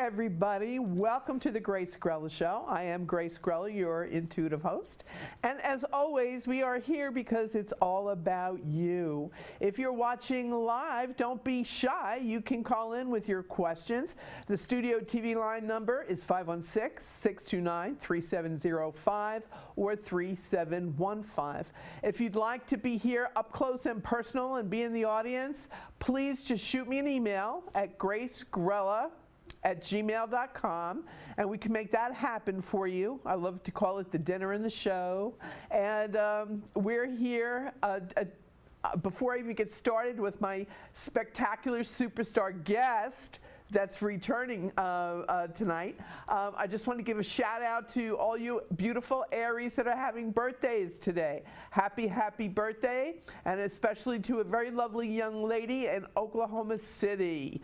everybody. Welcome to the Grace Grella Show. I am Grace Grella, your intuitive host. And as always, we are here because it's all about you. If you're watching live, don't be shy. You can call in with your questions. The studio TV line number is 516-629-3705 or 3715. If you'd like to be here up close and personal and be in the audience, please just shoot me an email at gracegrella@gmail.com, and we can make that happen for you. I love to call it the dinner and the show. And we're here before I even get started with my spectacular superstar guest that's returning tonight. I just want to give a shout out to all you beautiful Aries that are having birthdays today. Happy, happy birthday, and especially to a very lovely young lady in Oklahoma City.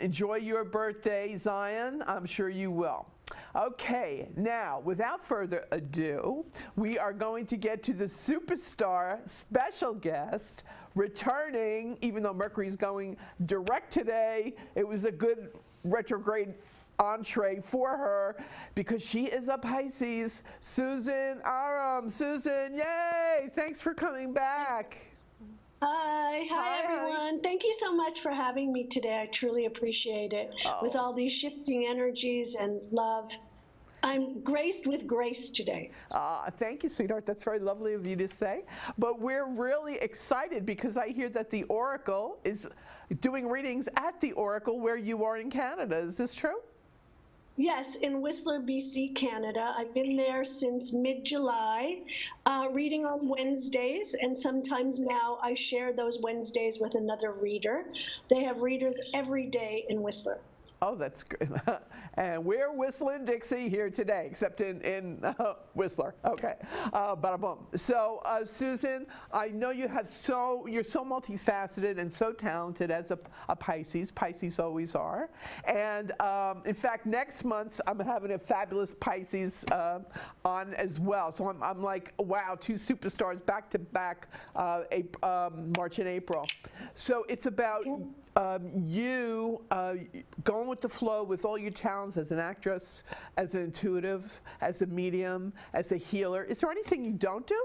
Enjoy your birthday, Zion. I'm sure you will. Okay, now, without further ado, we are going to get to the superstar special guest returning, even though Mercury's going direct today. It was a good retrograde entree for her because she is a Pisces. Susan Arum. Susan, yay! Thanks for coming back. Hi everyone. Thank you so much for having me today. I truly appreciate it. With all these shifting energies and love, I'm graced with grace today. Thank you, sweetheart. That's very lovely of you to say. But we're really excited because I hear that the Oracle is doing readings at the Oracle where you are in Canada. Is this true? Yes, in Whistler, BC, Canada. I've been there since mid-July, reading on Wednesdays, and sometimes now I share those Wednesdays with another reader. They have readers every day in Whistler. Oh, that's good. And we're whistling Dixie here today, except in Whistler. Okay, bada boom. So, Susan, I know you're so multifaceted and so talented as a Pisces. Pisces always are. And in fact, next month I'm having a fabulous Pisces on as well. So I'm like, wow, two superstars back to back, March and April. So it's about you going with the flow with all your talents as an actress, as an intuitive, as a medium, as a healer. Is there anything you don't do?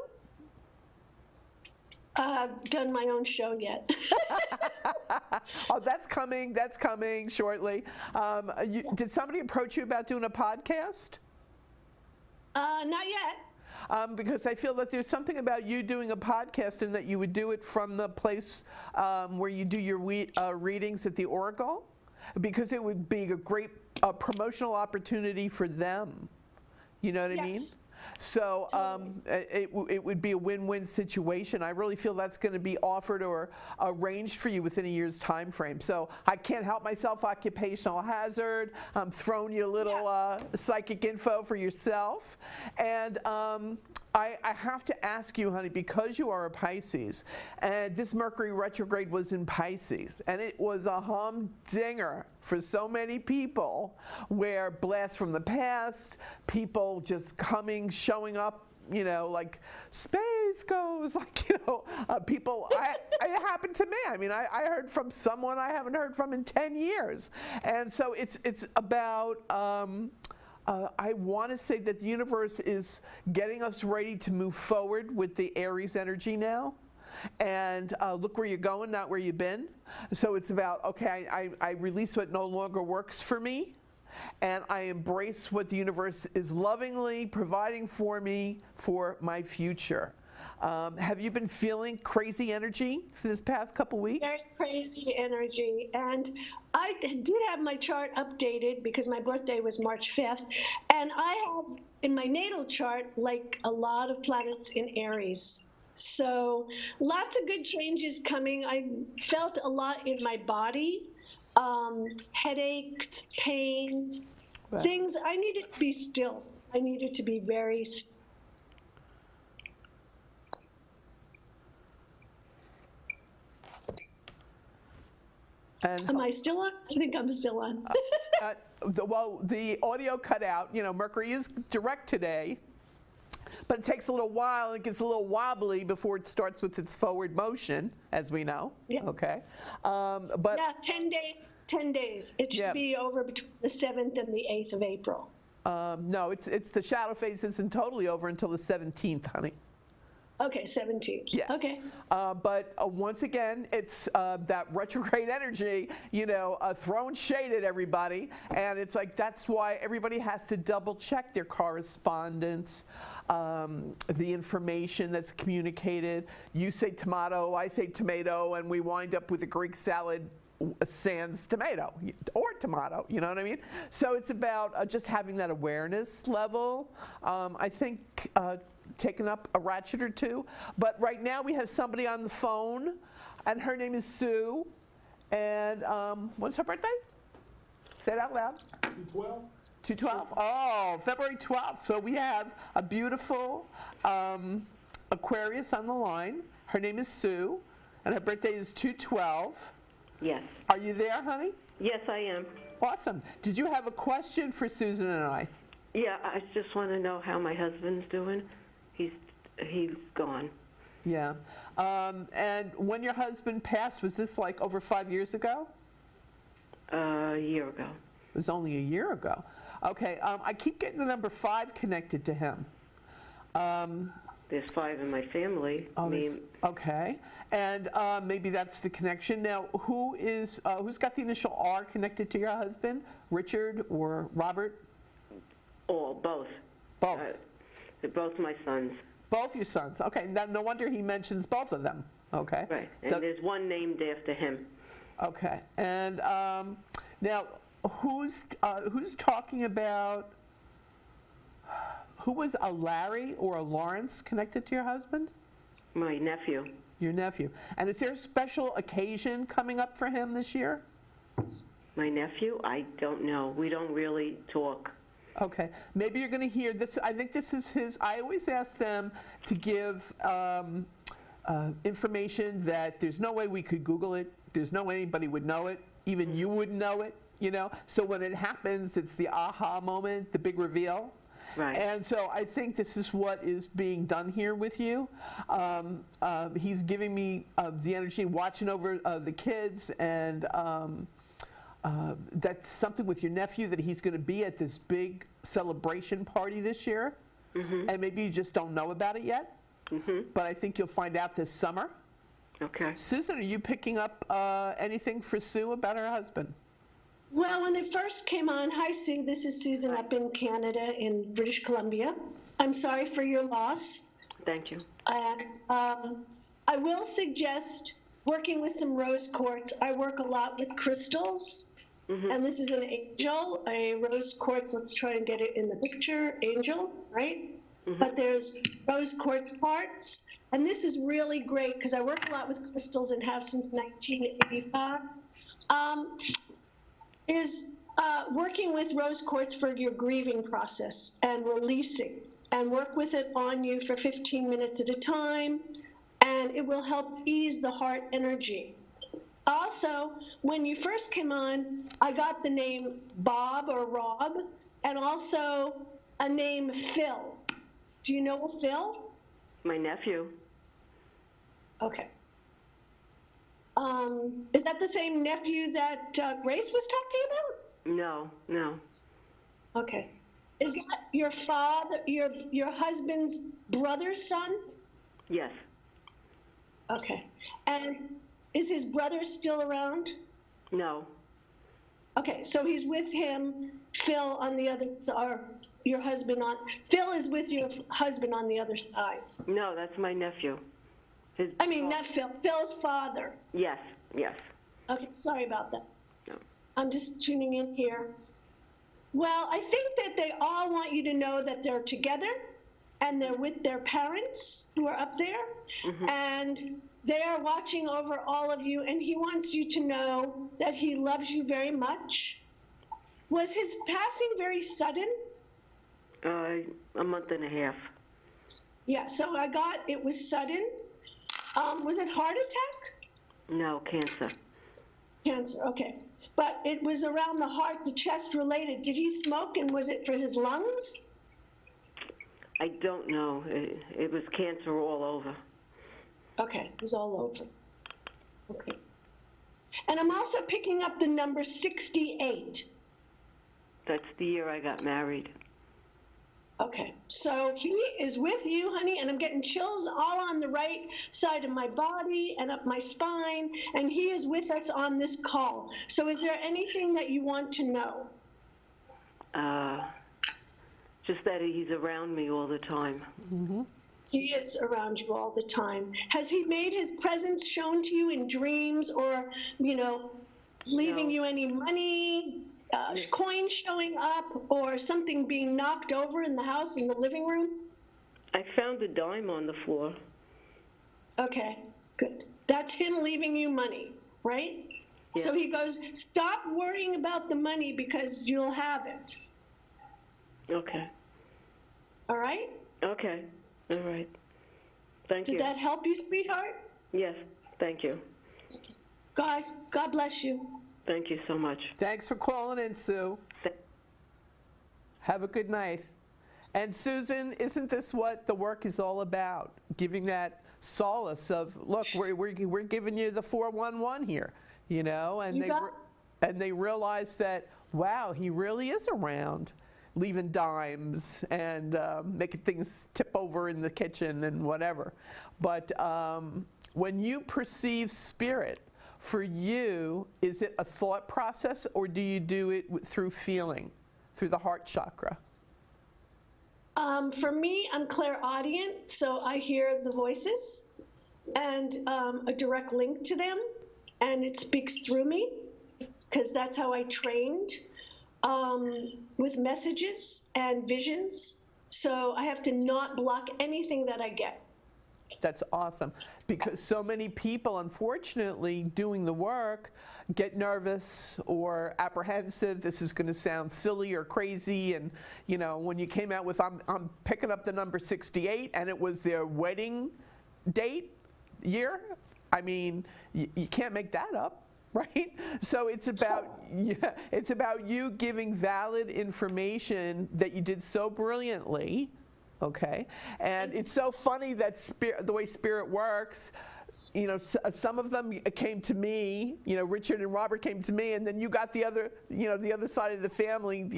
Done my own show yet. Oh, that's coming shortly. Did somebody approach you about doing a podcast? Not yet. Because I feel that there's something about you doing a podcast and that you would do it from the place where you do your readings at the Oracle, because it would be a great promotional opportunity for them. You know what I mean? So it would be a win-win situation. I really feel that's going to be offered or arranged for you within a year's time frame. So I can't help myself, occupational hazard. I'm throwing you a little psychic info for yourself. And I have to ask you, honey, because you are a Pisces, and this Mercury retrograde was in Pisces, and it was a humdinger for so many people, where blasts from the past, people just showing up, you know, like space goes, like, you know, people, it happened to me. I mean, I heard from someone I haven't heard from in 10 years. And so it's about, I want to say that the universe is getting us ready to move forward with the Aries energy now. And look where you're going, not where you've been. So it's about, okay, I release what no longer works for me, and I embrace what the universe is lovingly providing for me for my future. Have you been feeling crazy energy for this past couple weeks? Very crazy energy. And I did have my chart updated because my birthday was March 5th. And I have in my natal chart, like a lot of planets in Aries. So lots of good changes coming. I felt a lot in my body, headaches, pains, things. I needed to be still. I needed to be very still. Am I still on? I think I'm still on. Well, the audio cut out. You know, Mercury is direct today. But it takes a little while, and it gets a little wobbly before it starts with its forward motion, as we know. Yeah. Okay. But Yeah, 10 days, 10 days. It should Yeah. be over between the 7th and the 8th of April. no, it's the shadow phase isn't totally over until the 17th, honey. Okay, 17th. Yeah. Okay. But once again, it's that retrograde energy, throwing shade at everybody. And it's like, that's why everybody has to double check their correspondence, the information that's communicated. You say tomato, I say tomato, and we wind up with a Greek salad sans tomato or tomato, you know what I mean? So it's about just having that awareness level. I think taken up a ratchet or two. But right now we have somebody on the phone, and her name is Sue. And what's her birthday? Say it out loud. 212? 2/12. Oh, February 12th. So we have a beautiful Aquarius on the line. Her name is Sue, and her birthday is 2/12. Yes. Are you there, honey? Yes, I am. Awesome. Did you have a question for Susan and I? Yeah, I just want to know how my husband's doing. He's gone. Yeah. And when your husband passed, was this like over 5 years ago? A year ago. It was only a year ago. Okay. I keep getting the number 5 connected to him. There's 5 in my family. Okay. And maybe that's the connection. Now, who's got the initial R connected to your husband? Richard or Robert? Both. Both. They're both my sons. Both your sons. Okay. Now, no wonder he mentions both of them. Okay. Right. And there's one named after him. Okay. And now, who's talking about? Who was a Larry or a Lawrence connected to your husband? My nephew. Your nephew. And is there a special occasion coming up for him this year? My nephew? I don't know. We don't really talk. Okay. Maybe you're going to hear this. I think this is his. I always ask them to give information that there's no way we could Google it. There's no way anybody would know it. Even you wouldn't know it, So when it happens, it's the aha moment, the big reveal. Right. And so I think this is what is being done here with you. He's giving me the energy, watching over the kids, and that's something with your nephew that he's going to be at this big celebration party this year. Mm-hmm. And maybe you just don't know about it yet. Mm-hmm. But I think you'll find out this summer. Okay. Susan, are you picking up anything for Sue about her husband? Well, when it first came on, hi Sue, this is Susan up in Canada, in British Columbia. I'm sorry for your loss. Thank you. And I will suggest working with some rose quartz. I work a lot with crystals, and this is an angel, a rose quartz. Let's try and get it in the picture. Angel, right? But there's rose quartz parts, and this is really great because I work a lot with crystals and have since 1985. Is working with rose quartz for your grieving process and releasing, and work with it on you for 15 minutes at a time, and it will help ease the heart energy. Also, when you first came on, I got the name Bob or Rob, and also a name Phil. Do you know Phil? My nephew. Okay. Is that the same nephew that Grace was talking about? No. Okay. Is that your father, your husband's brother's son? Yes. Okay. And is his brother still around? No. Okay, so he's with him, Phil on the other side, or your husband on, Phil is with your husband on the other side. No, that's my nephew. Not Phil, Phil's father. Yes. Okay, sorry about that. No. I'm just tuning in here. Well, I think that they all want you to know that they're together and they're with their parents who are up there, and they are watching over all of you, and he wants you to know that he loves you very much. Was his passing very sudden? A month and a half. Yeah, so it was sudden. Was it heart attack? No, cancer. Cancer, okay. But it was around the heart, the chest related. Did he smoke, and was it for his lungs? I don't know. It was cancer all over. Okay, it was all over. Okay. And I'm also picking up the number 68. That's the year I got married. Okay, so he is with you, honey, and I'm getting chills all on the right side of my body and up my spine, and he is with us on this call. So is there anything that you want to know? Just that he's around me all the time. Mm-hmm. He is around you all the time. Has he made his presence shown to you in dreams or, leaving you any money, coins showing up, or something being knocked over in the house, in the living room? I found a dime on the floor. Okay, good. That's him leaving you money, right? Yeah. So he goes, stop worrying about the money because you'll have it. Okay. All right? Okay. All right. Thank you. Did that help you, sweetheart? Yes. Thank you. God bless you. Thank you so much. Thanks for calling in, Sue. Have a good night. And Susan, isn't this what the work is all about? Giving that solace of, look, we're giving you the 411 here, and they realize that, wow, he really is around, leaving dimes and making things tip over in the kitchen and whatever. But when you perceive spirit, for you, is it a thought process, or do you do it through feeling, through the heart chakra? For me, I'm clairaudient, so I hear the voices and a direct link to them, and it speaks through me, because that's how I trained with messages and visions. So I have to not block anything that I get. That's awesome, because so many people, unfortunately, doing the work get nervous or apprehensive. This is going to sound silly or crazy, and when you came out with I'm picking up the number 68 and it was their wedding date year, I mean, you can't make that up. Right? So it's about you giving valid information that you did so brilliantly. Okay, and it's so funny that the way spirit works, some of them came to me, Richard and Robert came to me, and then you got the other side of the family,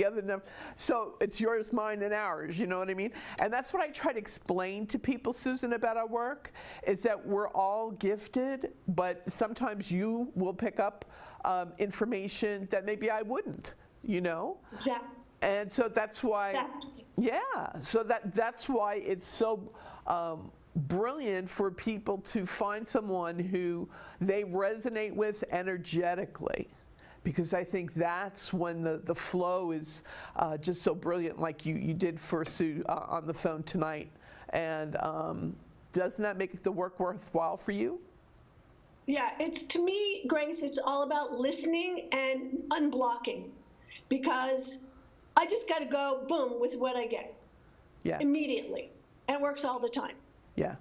so it's yours, mine, and ours, you know what I mean? And that's what I try to explain to people, Susan, about our work, is that we're all gifted, but sometimes you will pick up information that maybe I wouldn't, Exactly. And so that's why, so that's why it's so brilliant for people to find someone who they resonate with energetically, because I think that's when the flow is just so brilliant, like you did for Sue on the phone tonight. And doesn't that make the work worthwhile for you? Yeah, to me, Grace, it's all about listening and unblocking, because I just got to go, boom, with what I get immediately. And it works all the time. Yeah.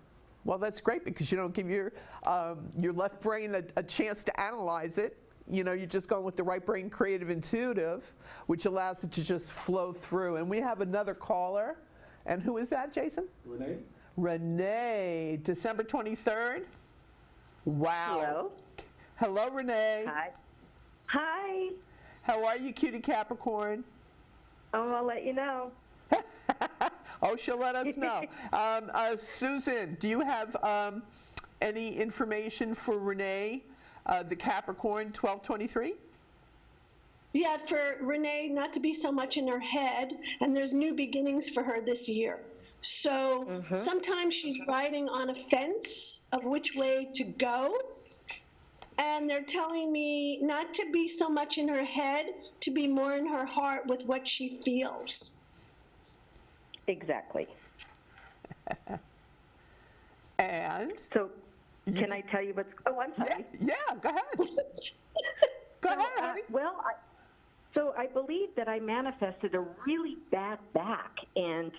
Well, that's great, because you don't give your left brain a chance to analyze it. You're just going with the right brain, creative, intuitive, which allows it to just flow through. And we have another caller. And who is that, Jason? Renee. Renee, December 23rd. Wow. Hello. Hello, Renee. Hi. Hi. How are you, cutie Capricorn? Oh, I'll let you know. Oh, she'll let us know. Susan, do you have any information for Renee, the Capricorn 1223? Yeah, for Renee, not to be so much in her head, and there's new beginnings for her this year. So sometimes she's riding on a fence of which way to go. And they're telling me not to be so much in her head, to be more in her heart with what she feels. Exactly. And? So, can I tell you what's... Oh, I'm sorry. Yeah, go ahead. Go ahead, honey. So I believe that I manifested a really bad back, and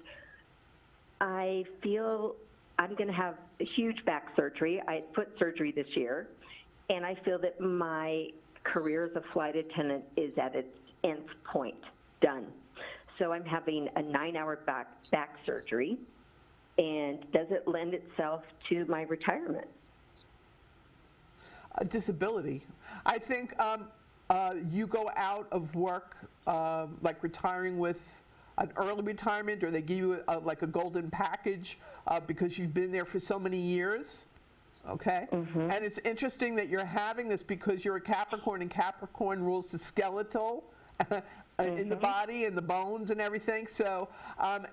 I feel I'm going to have a huge back surgery. I had foot surgery this year, and I feel that my career as a flight attendant is at its nth point, done. so I'm having a 9-hour back surgery. And does it lend itself to my retirement? A disability. I think you go out of work, like retiring with an early retirement, or they give you like a golden package because you've been there for so many years. Okay? And it's interesting that you're having this because you're a Capricorn, and Capricorn rules the skeletal in the body and the bones and everything. So,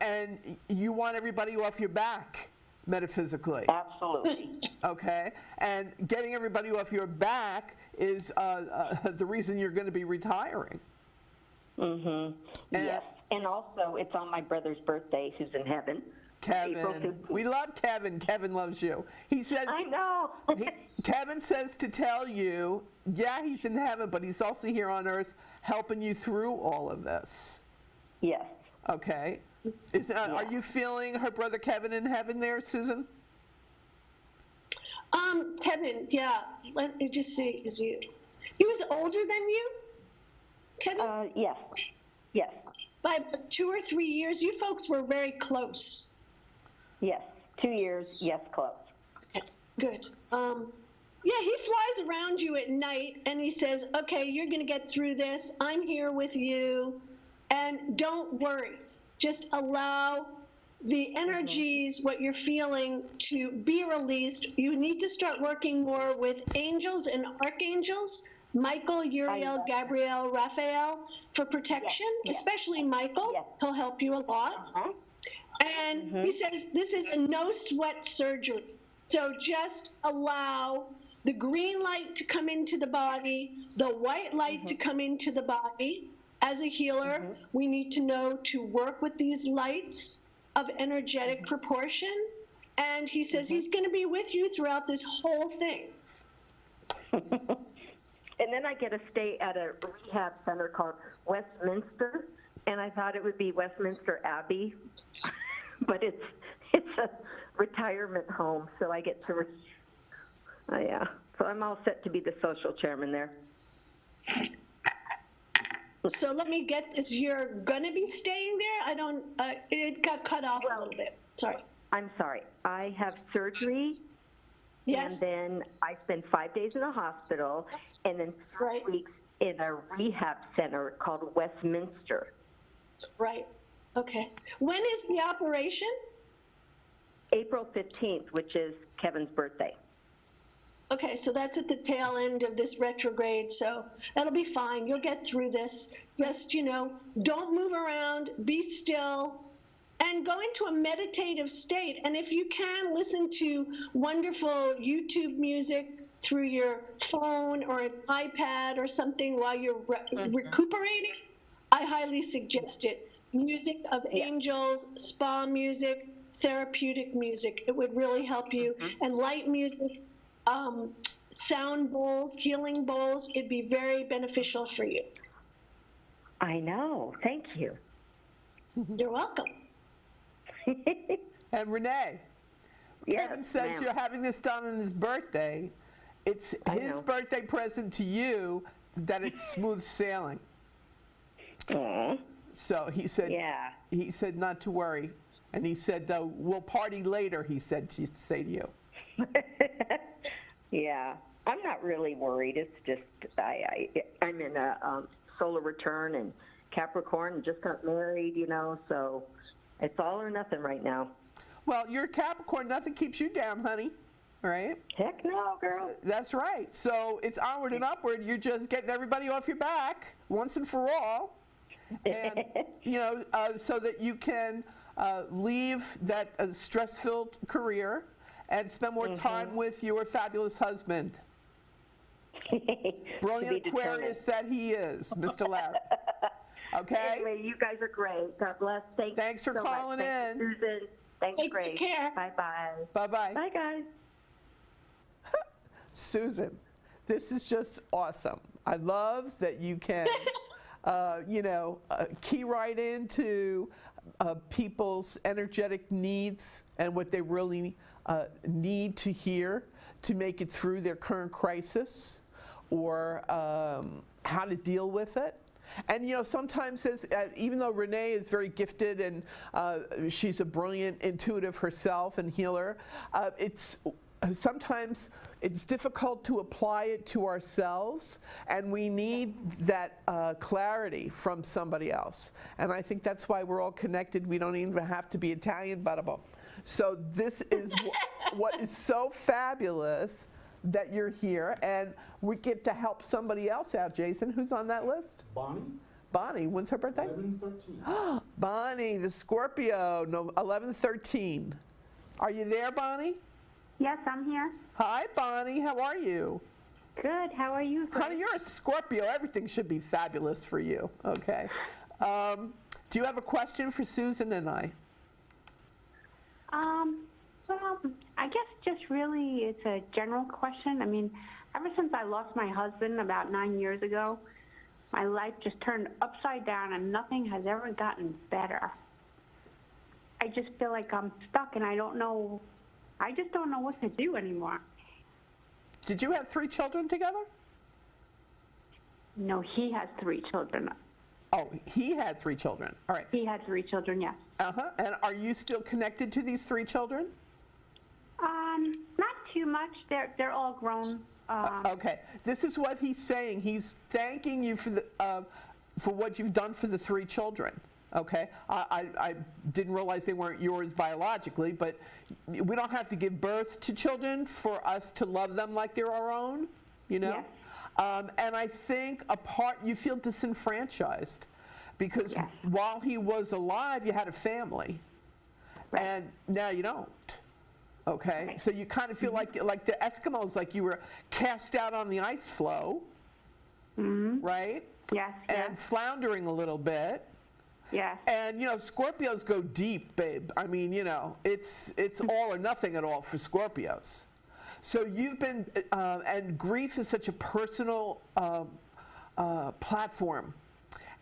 and you want everybody off your back, metaphysically. Absolutely. Okay? And getting everybody off your back is the reason you're going to be retiring. Yes. And also, it's on my brother's birthday, who's in heaven. April Kevin, 15th. we love Kevin. Kevin loves you. He says, I know. Kevin says to tell you, yeah, he's in heaven, but he's also here on earth helping you through all of this. Yes. Okay. Are you feeling her brother Kevin in heaven there, Susan? Kevin, yeah. Let me just see. He was older than you, Kevin? Yes. Yes. By about 2 or 3 years. You folks were very close. Yes. 2 years. Yes, close. Okay, good. Yeah, he flies around you at night and he says, okay, you're going to get through this. I'm here with you. And don't worry. Just allow the energies, what you're feeling, to be released. You need to start working more with angels and archangels, Michael, Uriel, Gabriel, Raphael, for protection, especially Michael. Yes. He'll help you a lot. And he says this is a no sweat surgery. So just allow the green light to come into the body, the white light to come into the body. As a healer, we need to know to work with these lights of energetic proportion. And he says he's going to be with you throughout this whole thing. And then I get to stay at a rehab center called Westminster, and I thought it would be Westminster Abbey, but it's a retirement home, so I get to, so I'm all set to be the social chairman there. So let me get this. You're going to be staying there? It got cut off a little bit. Sorry. I'm sorry. I have surgery. Yes. And then I spend 5 days in a hospital, and then 3 weeks in a rehab center called Westminster. Right. Okay. When is the operation? April 15th, which is Kevin's birthday. Okay, so that's at the tail end of this retrograde, so that'll be fine. You'll get through this. Just, don't move around, be still, and go into a meditative state. And if you can, listen to wonderful YouTube music through your phone or an iPad or something while you're recuperating. I highly suggest it. Music of angels, spa music, therapeutic music. It would really help you. And light music, sound bowls, healing bowls, it'd be very beneficial for you. I know. Thank you. You're welcome. And Renee, Yes, Kevin says ma'am. you're having this done on his birthday. It's his know. birthday present to you that it's smooth sailing. Aw. So he said, Yeah. he said not to worry. And he said, though, we'll party later, he said to say to you. Yeah. I'm not really worried. It's just I'm in a solar return and Capricorn and just got married, so it's all or nothing right now. Well, you're a Capricorn. Nothing keeps you down, honey. Right? Heck no, girl. That's right. So it's onward and upward. You're just getting everybody off your back once and for all. And, so that you can leave that stress-filled career and spend more time with your fabulous husband. Brilliant Aquarius that he is, Mr. Larry. Okay? Anyway, you guys are great. God bless. Thanks for so calling much. Thanks, in. Susan. Thanks, Take Grace. care. Bye-bye. Bye-bye. Bye, guys. Susan, this is just awesome. I love that you can, key right into people's energetic needs and what they really need to hear to make it through their current crisis or how to deal with it. And sometimes, even though Renee is very gifted and she's a brilliant intuitive herself and healer, sometimes it's difficult to apply it to ourselves, and we need that clarity from somebody else. And I think that's why we're all connected. We don't even have to be Italian, bada. So this is what is so fabulous, that you're here, and we get to help somebody else out. Jason, who's on that list? Bonnie? Bonnie, when's her birthday? 11/13. Bonnie, the Scorpio, 11/13. Are you there, Bonnie? Yes, I'm here. Hi, Bonnie, how are you? Good. How are you? Honey, you're a Scorpio. Everything should be fabulous for you, okay? Do you have a question for Susan and I? Well, I guess just really it's a general question. I mean, ever since I lost my husband about 9 years ago, my life just turned upside down and nothing has ever gotten better. I just feel like I'm stuck and I just don't know what to do anymore. Did you have 3 children together? No, he has 3 children. Oh, he had 3 children. All right. He had 3 children, yes. And are you still connected to these 3 children? Not too much. They're all grown. Okay. This is what he's saying. He's thanking you for what you've done for the 3 children. Okay. I didn't realize they weren't yours biologically, but we don't have to give birth to children for us to love them like they're our own. Yes. And I think you feel disenfranchised because Yes. while he was alive, you had a family, Right. and now you don't. Okay, Right. so you kind of feel like the Eskimos, like you were cast out on the ice floe, right? Yes. And floundering a little bit. Yes. And Scorpios go deep, babe. I mean, it's all or nothing at all for Scorpios. So you've been, and grief is such a personal platform.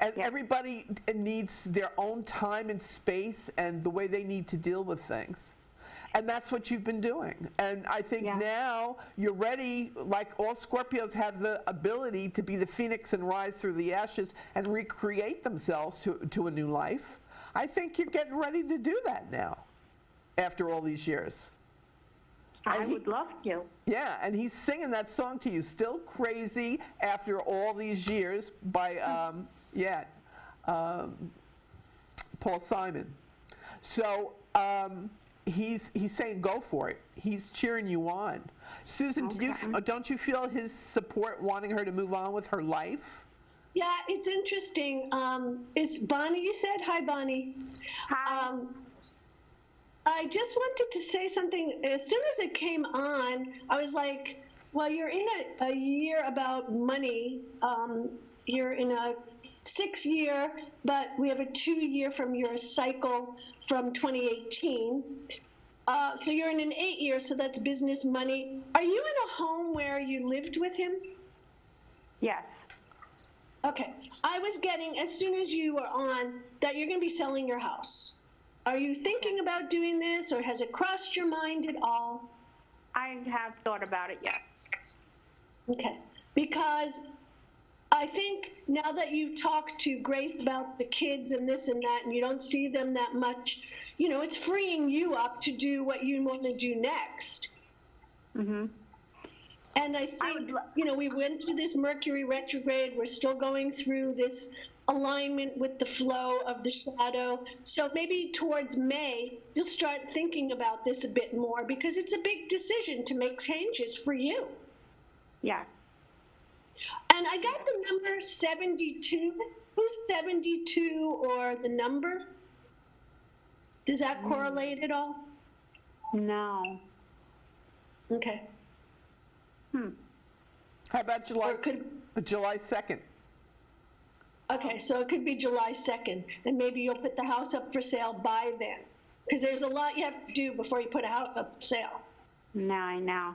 And Yeah. everybody needs their own time and space and the way they need to deal with things. And that's what you've been doing. And I think Yeah. now you're ready, like all Scorpios have the ability to be the phoenix and rise through the ashes and recreate themselves to a new life. I think you're getting ready to do that now, after all these years. I would love to. Yeah, and he's singing that song to you, Still Crazy After All These Years, by, Paul Simon. So he's saying go for it. He's cheering you on. Susan, don't you feel his support wanting her to move on with her life? Yeah, it's interesting. Is Bonnie, you said? Hi, Bonnie. Hi. I just wanted to say something. As soon as it came on, I was like, well, you're in a year about money. You're in a 6-year, but we have a 2-year from your cycle from 2018. So you're in an 8-year, so that's business money. Are you in a home where you lived with him? Yes. Okay. I was getting, as soon as you were on, that you're going to be selling your house. Are you thinking about doing this, or has it crossed your mind at all? I have thought about it, yes. Okay. Because I think now that you talked to Grace about the kids and this and that, and you don't see them that much, it's freeing you up to do what you want to do next. Mm-hmm. And I think, we went through this Mercury retrograde. We're still going through this alignment with the flow of the shadow. So maybe towards May, you'll start thinking about this a bit more, because it's a big decision to make changes for you. Yeah. And I got the number 72. Who's 72 or the number? Does that correlate at all? No. Okay. How about July 2nd? Okay, so it could be July 2nd, and maybe you'll put the house up for sale by then, because there's a lot you have to do before you put a house up for sale. No, I know.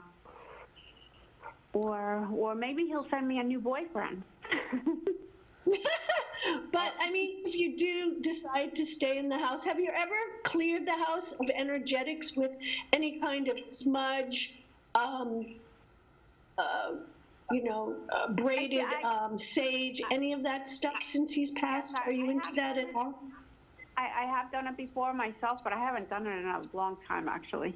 Or maybe he'll send me a new boyfriend. But I mean, if you do decide to stay in the house, have you ever cleared the house of energetics with any kind of smudge, braided Actually, sage, any of that stuff since he's passed? Are you into that at all? I have done it before myself, but I haven't done it in a long time, actually.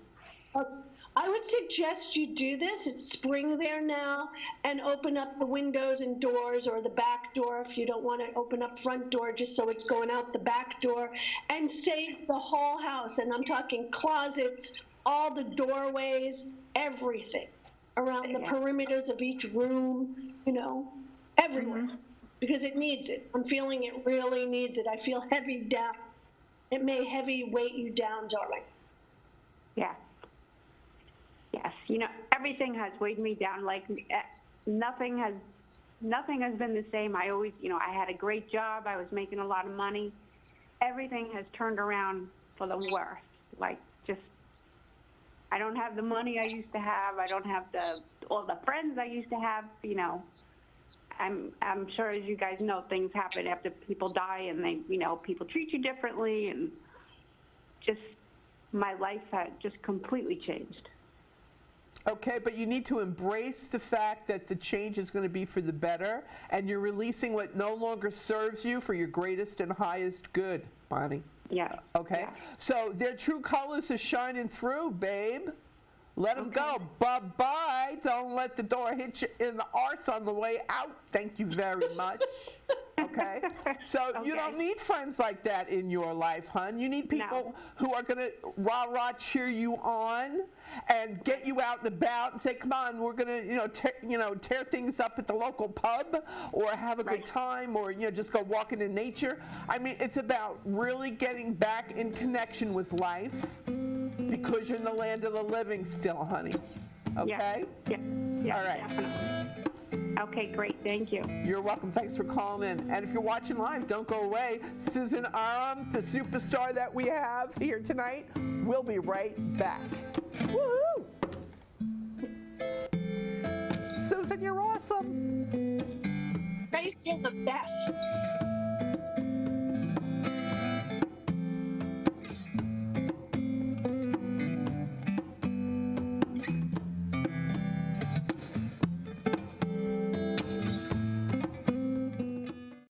I would suggest you do this. It's spring there now, and open up the windows and doors, or the back door if you don't want to open up front door just so it's going out the back door, and sage the whole house. And I'm talking closets, all the doorways, everything around the perimeters of each room, everywhere, because it needs it. I'm feeling it really needs it. I feel heavy down. It may heavy weight you down, darling. Yeah. Yes, everything has weighed me down. Like nothing has been the same. I always, I had a great job. I was making a lot of money. Everything has turned around for the worst. Like I don't have the money I used to have. I don't have all the friends I used to have. I'm sure, as you guys know, things happen after people die, and they, people treat you differently, and just my life had just completely changed. Okay, but you need to embrace the fact that the change is going to be for the better, and you're releasing what no longer serves you for your greatest and highest good, Bonnie. Yeah. Okay? Yeah. So their true colors are shining through, babe. Let them go. Bye-bye. Don't let the door hit you in the arse on the way out. Thank you very much. Okay? So you don't need friends like that in your life, hon. You need people who are going to rah-rah cheer you on and get you out and about and say, come on, we're going to, tear things up at the local pub, or have a good time, or, just go walking in nature. I mean, it's about really getting back in connection with life, because you're in the land of the living still, honey. Okay? Yeah. All right. Definitely. Okay, great. Thank you. You're welcome. Thanks for calling in. And if you're watching live, don't go away. Susan Arum, the superstar that we have here tonight, we'll be right back. Woohoo! Susan, you're awesome. Grace, you're the best.